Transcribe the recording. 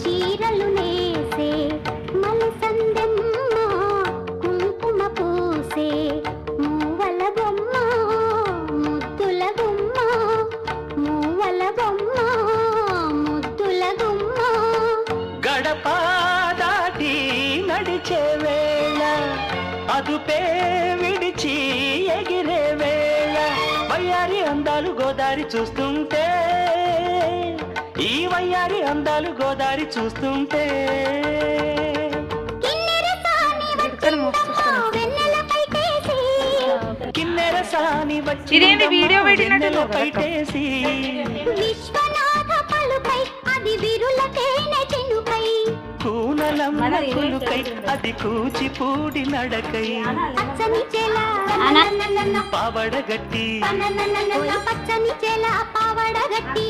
చీరలు నేసే మలసందెమ్మ కుంకుమ పూసే మూవల బొమ్మ ముద్దుల గుమ్మ మూవల బొమ్మ ముద్దుల గుమ్మ గడప దాటి నడిచే వేళ అదుపే విడిచి ఎగిరే వేళ వయ్యారి అందాలు గోదారి చూస్తుంటే ఈ వయ్యారి అందాలు గోదారి చూస్తుంటే కిన్నెర సాని వచ్చి వీడియో పైటేసి విశ్వనాథ పలుకై అది విరులకైన చెనుకై కూనలమ్మ కులుకై అది కూచిపూడి నడకై పచ్చని చెల పావడగట్టి పచ్చని చెల పావడగట్టి